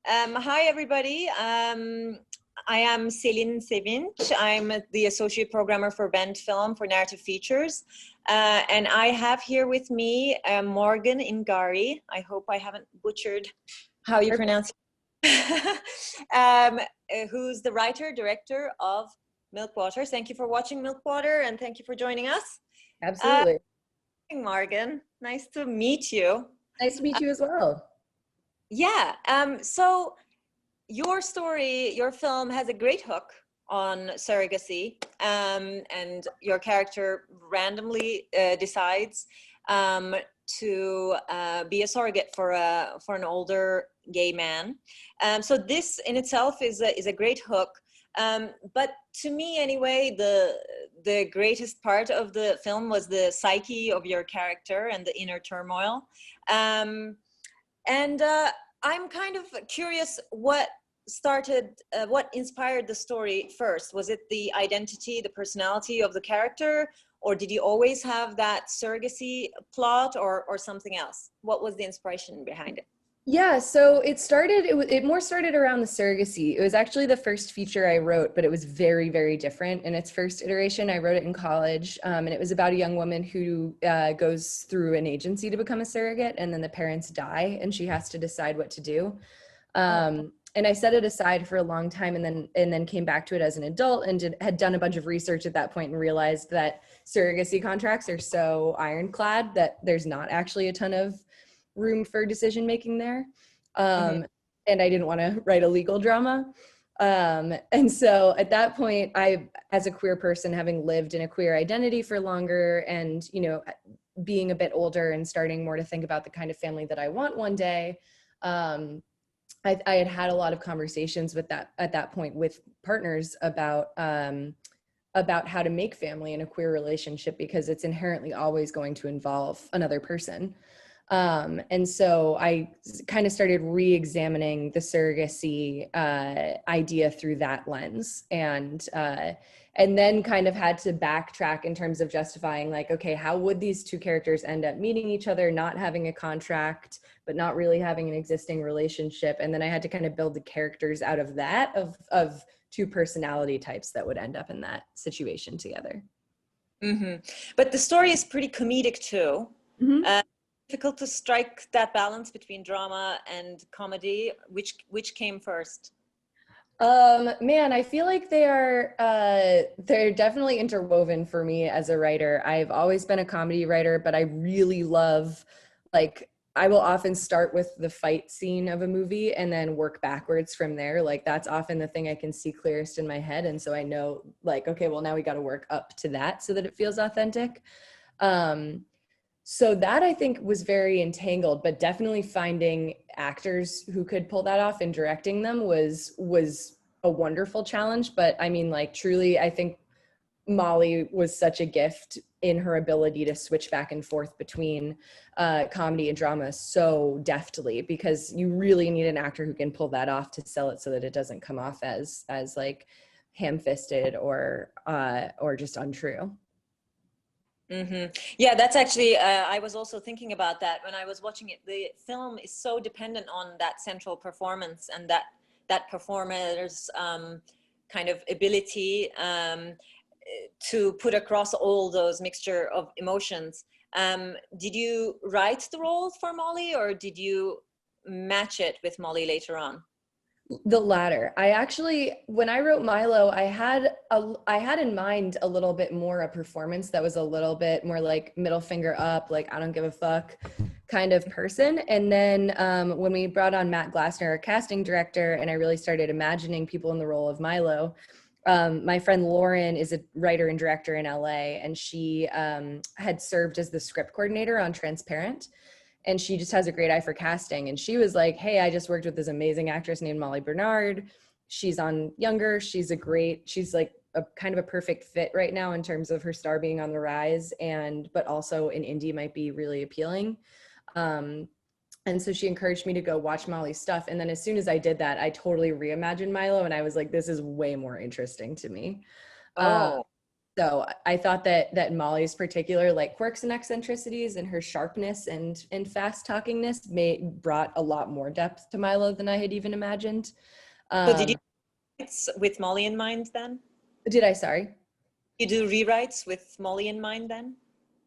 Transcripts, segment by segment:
Hi, everybody. I am Selin Sevinç. I'm the Associate Programmer for Bend Film for Narrative Features. And I have here with me Morgan Ingari. I hope I haven't butchered how you pronounce it. Who's the writer, director of Milkwater. Thank you for watching Milkwater, and thank you for joining us. Absolutely. Morgan, nice to meet you. Nice to meet you as well. Yeah, so your story, your film has a great hook on surrogacy, and your character randomly decides to be a surrogate for an older gay man. So this in itself is a great hook. But to me, anyway, the greatest part of the film was the psyche of your character and the inner turmoil. And I'm kind of curious what inspired the story first. Was it the identity, the personality of the character, or did you always have that surrogacy plot, or something else? What was the inspiration behind it? Yeah, so it more started around the surrogacy. It was actually the first feature I wrote, but it was very, very different in its first iteration. I wrote it in college, and it was about a young woman who goes through an agency to become a surrogate, and then the parents die, and she has to decide what to do. And I set it aside for a long time, and then came back to it as an adult, and had done a bunch of research at that point and realized that surrogacy contracts are so ironclad that there's not actually a ton of room for decision making there. And I didn't want to write a legal drama. And so at that point, I, as a queer person, having lived in a queer identity for longer, and being a bit older and starting more to think about the kind of family that I want one day, I had had a lot of conversations with that at that point with partners about how to make family in a queer relationship, because it's inherently always going to involve another person. And so I kind of started re-examining the surrogacy idea through that lens, and then kind of had to backtrack in terms of justifying, like, okay, how would these two characters end up meeting each other, not having a contract, but not really having an existing relationship? And then I had to kind of build the characters out of that, of two personality types that would end up in that situation together. But the story is pretty comedic too. Difficult to strike that balance between drama and comedy. Which came first? Man, I feel like they're definitely interwoven for me as a writer. I've always been a comedy writer, but I really love, like, I will often start with the fight scene of a movie and then work backwards from there. Like, that's often the thing I can see clearest in my head. And so I know, like, okay, well, now we got to work up to that so that it feels authentic. So that, I think, was very entangled, but definitely finding actors who could pull that off and directing them was a wonderful challenge. But I mean, like, truly, I think Molly was such a gift in her ability to switch back and forth between comedy and drama so deftly, because you really need an actor who can pull that off to sell it so that it doesn't come off as like ham-fisted or just untrue. Yeah, that's actually, I was also thinking about that when I was watching it. The film is so dependent on that central performance and that performer's kind of ability to put across all those mixture of emotions. Did you write the role for Molly, or did you match it with Molly later on? The latter. I actually, when I wrote Milo, I had in mind a little bit more a performance that was a little bit more like middle finger up, like I don't give a fuck kind of person. And then when we brought on Matt Glassner, our casting director, and I really started imagining people in the role of Milo, my friend Lauren is a writer and director in LA, and she had served as the script coordinator on Transparent. And she just has a great eye for casting. And she was like, hey, I just worked with this amazing actress named Molly Bernard. She's on Younger. She's like a kind of a perfect fit right now in terms of her star being on the rise, but also in indie might be really appealing. And so she encouraged me to go watch Molly's stuff. And then as soon as I did that, I totally reimagined Milo. And I was like, this is way more interesting to me. Oh. So I thought that Molly's particular like quirks and eccentricities and her sharpness and fast talkingness brought a lot more depth to Milo than I had even imagined. So did you Um, write with Molly in mind then? did I? Sorry. You do rewrites with Molly in mind then?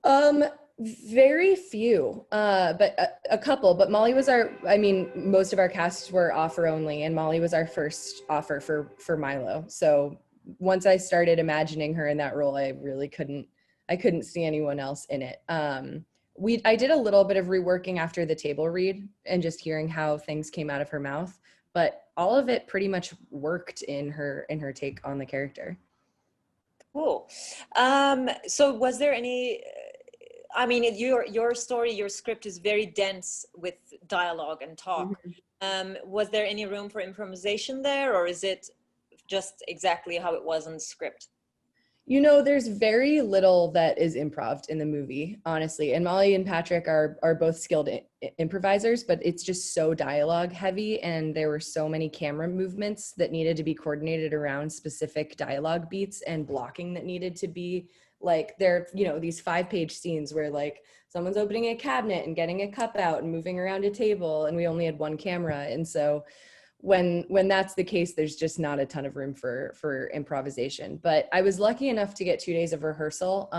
Um, very few, but a couple. But Molly was I mean, most of our casts were offer only, and Molly was our first offer for Milo. So once I started imagining her in that role, I couldn't see anyone else in it. I did a little bit of reworking after the table read and just hearing how things came out of her mouth, but all of it pretty much worked in her take on the character. Cool. So was there any, I mean, your story, your script is very dense with dialogue and talk. Was there any room for improvisation there, or is it just exactly how it was in the script? You know, there's very little that is improv in the movie, honestly. And Molly and Patrick are both skilled improvisers, but it's just so dialogue heavy, and there were so many camera movements that needed to be coordinated around specific dialogue beats and blocking that needed to be like there, you know, these 5-page scenes where like someone's opening a cabinet and getting a cup out and moving around a table, and we only had one camera. And so when that's the case, there's just not a ton of room for improvisation. But I was lucky enough to get 2 days of rehearsal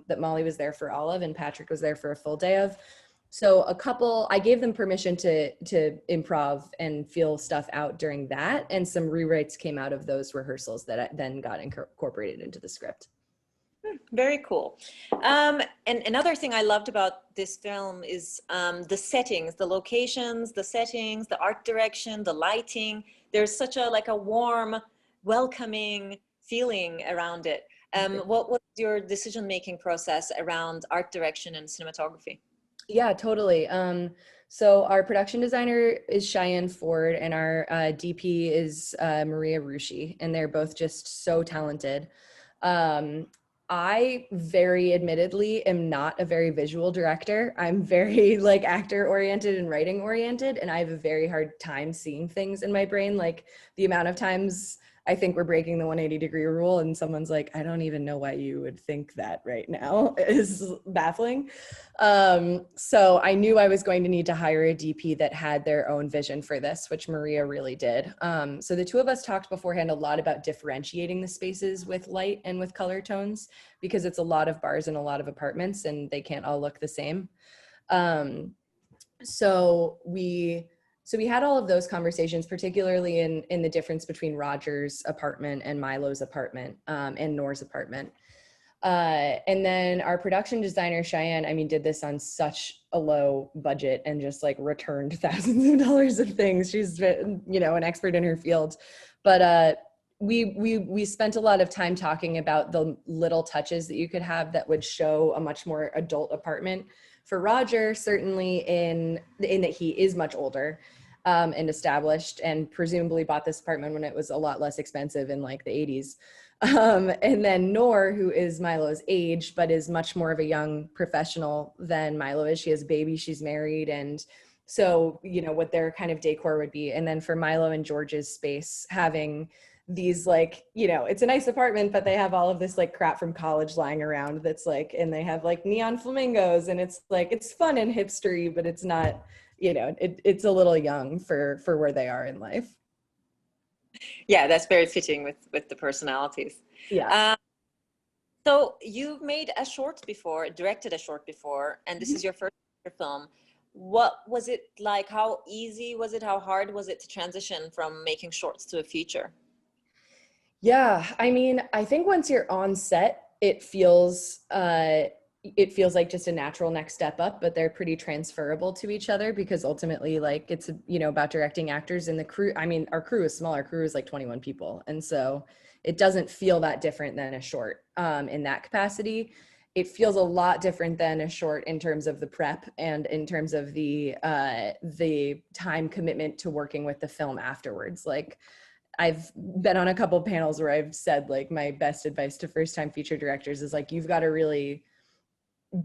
that Molly was there for all of, and Patrick was there for a full day of. So I gave them permission to improv and feel stuff out during that, and some rewrites came out of those rehearsals that then got incorporated into the script. Very cool. And another thing I loved about this film is the settings, the locations, the settings, the art direction, the lighting. There's such a like a warm, welcoming feeling around it. What was your decision-making process around art direction and cinematography? Yeah, totally. So our production designer is Cheyenne Ford, and our DP is Maria Rushi, and they're both just so talented. Um, I very admittedly am not a very visual director. I'm very like actor oriented and writing oriented, and I have a very hard time seeing things in my brain. Like the amount of times I think we're breaking the 180-degree rule and someone's like, I don't even know why you would think that right now is baffling. So I knew I was going to need to hire a DP that had their own vision for this, which Maria really did. So the two of us talked beforehand a lot about differentiating the spaces with light and with color tones, because it's a lot of bars and a lot of apartments and they can't all look the same. So we had all of those conversations, particularly in the difference between Roger's apartment and Milo's apartment, and Noor's apartment. And then our production designer, Cheyenne, I mean, did this on such a low budget and just like returned thousands of dollars of things. She's been, you know, an expert in her field. But we spent a lot of time talking about the little touches that you could have that would show a much more adult apartment. For Roger, certainly in that he is much older and established, and presumably bought this apartment when it was a lot less expensive in like the 80s. And then Noor, who is Milo's age, but is much more of a young professional than Milo is. She has a baby, she's married, and so, you know, what their kind of decor would be. And then for Milo and George's space, having these like, you know, it's a nice apartment, but they have all of this like crap from college lying around that's like, and they have like neon flamingos, and it's like, it's fun and hipstery, but it's not, you know, it's a little young for where they are in life. Yeah, that's very fitting with the personalities. Yeah. So you've made a short before, directed a short before, and this is your first feature film. What was it like? How easy was it? How hard was it to transition from making shorts to a feature? Yeah, I mean, I think once you're on set, it feels like just a natural next step up, but they're pretty transferable to each other, because ultimately like it's, you know, about directing actors and the crew. I mean, our crew is small. Our crew is like 21 people. And so it doesn't feel that different than a short in that capacity. It feels a lot different than a short in terms of the prep and in terms of the time commitment to working with the film afterwards. Like I've been on a couple panels where I've said like my best advice to first time feature directors is like, you've got to really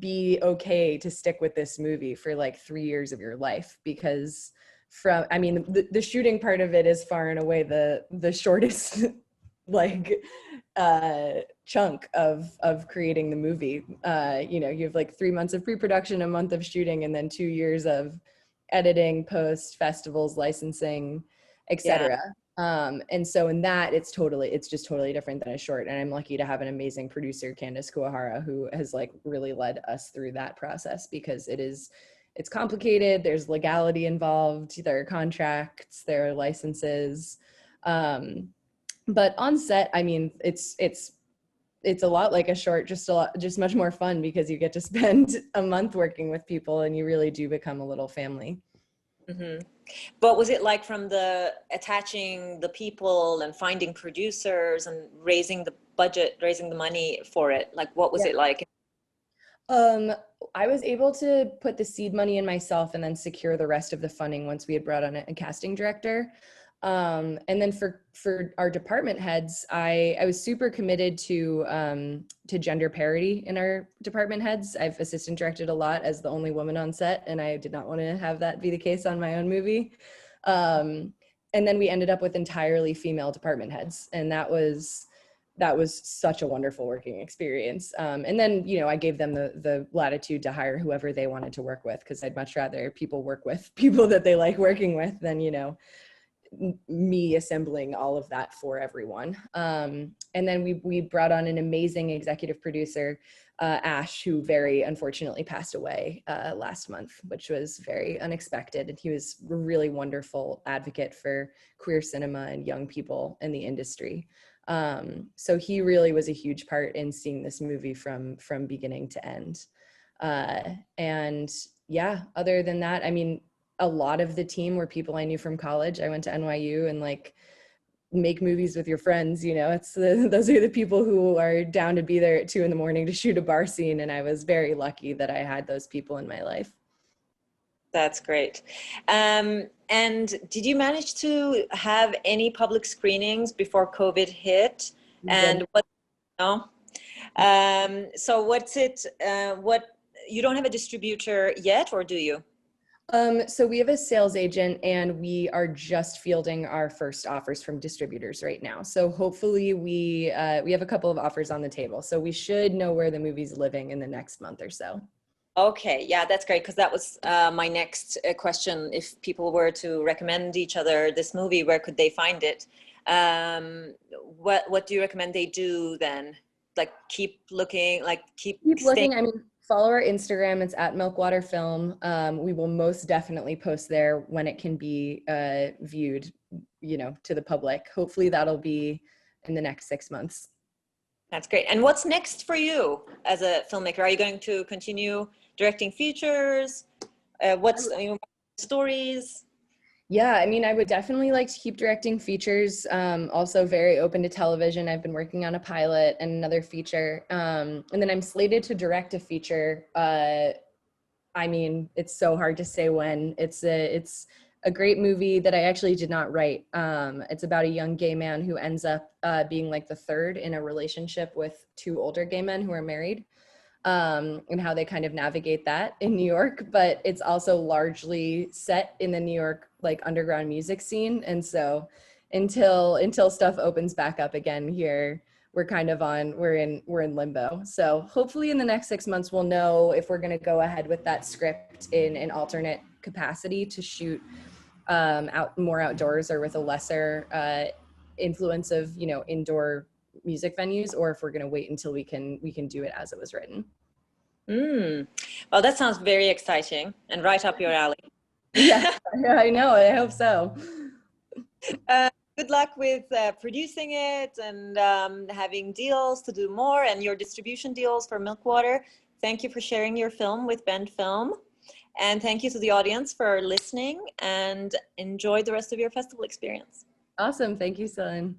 be okay to stick with this movie for like 3 years of your life, because I mean, the shooting part of it is far and away the shortest like chunk of creating the movie. You know, you have like 3 months of pre-production, a month of shooting, and then 2 years of editing, post, festivals, licensing, Yeah. etc. And so in that, it's just totally different than a short. And I'm lucky to have an amazing producer, Candace Kuwahara, who has like really led us through that process, because it's complicated. There's legality involved. There are contracts, there are licenses. But on set, I mean, it's a lot like a short, just much more fun, because you get to spend a month working with people and you really do become a little family. Mm-hmm. But was it like from the attaching the people and finding producers and raising the budget, raising the money for it? Like, what was Yeah. it like? Um, I was able to put the seed money in myself and then secure the rest of the funding once we had brought on a casting director. And then for our department heads, I was super committed to gender parity in our department heads. I've assistant directed a lot as the only woman on set, and I did not want to have that be the case on my own movie. And then we ended up with entirely female department heads, and that was such a wonderful working experience. And then, you know, I gave them the latitude to hire whoever they wanted to work with, because I'd much rather people work with people that they like working with than, you know, me assembling all of that for everyone. And then we brought on an amazing executive producer, Ash, who very unfortunately passed away last month, which was very unexpected. And he was a really wonderful advocate for queer cinema and young people in the industry. So he really was a huge part in seeing this movie from beginning to end. And yeah, other than that, I mean, a lot of the team were people I knew from college. I went to NYU, and like, make movies with your friends, you know, those are the people who are down to be there at 2 a.m. to shoot a bar scene. And I was very lucky that I had those people in my life. That's great. And did you manage to have any public screenings before COVID hit? And what, no? So what's it, what, you don't have a distributor yet, or do you? So we have a sales agent, and we are just fielding our first offers from distributors right now. So hopefully we have a couple of offers on the table. So we should know where the movie's living in the next month or so. Okay, yeah, that's great, because that was my next question. If people were to recommend each other this movie, where could they find it? What do you recommend they do then? Like, keep looking, like keep looking. I mean, follow our Instagram. It's at Milkwater Film. We will most definitely post there when it can be viewed, you know, to the public. Hopefully that'll be in the next 6 months. That's great. And what's next for you as a filmmaker? Are you going to continue directing features? What's, you know, stories? Yeah, I mean, I would definitely like to keep directing features. Also very open to television. I've been working on a pilot and another feature. And then I'm slated to direct a feature. I mean, it's so hard to say when. It's a great movie that I actually did not write. It's about a young gay man who ends up being like the third in a relationship with 2 older gay men who are married. And how they kind of navigate that in New York, but it's also largely set in the New York like underground music scene. And so until stuff opens back up again here, we're in limbo. So hopefully in the next 6 months, we'll know if we're going to go ahead with that script in an alternate capacity to shoot more outdoors, or with a lesser influence of, you know, indoor music venues, or if we're going to wait until we can do it as it was written. Well, that sounds very exciting and right up your alley. Yeah, I know. I hope so. Good luck with producing it and having deals to do more, and your distribution deals for Milkwater. Thank you for sharing your film with Bend Film. And thank you to the audience for listening, and enjoy the rest of your festival experience. Awesome. Thank you, Celine.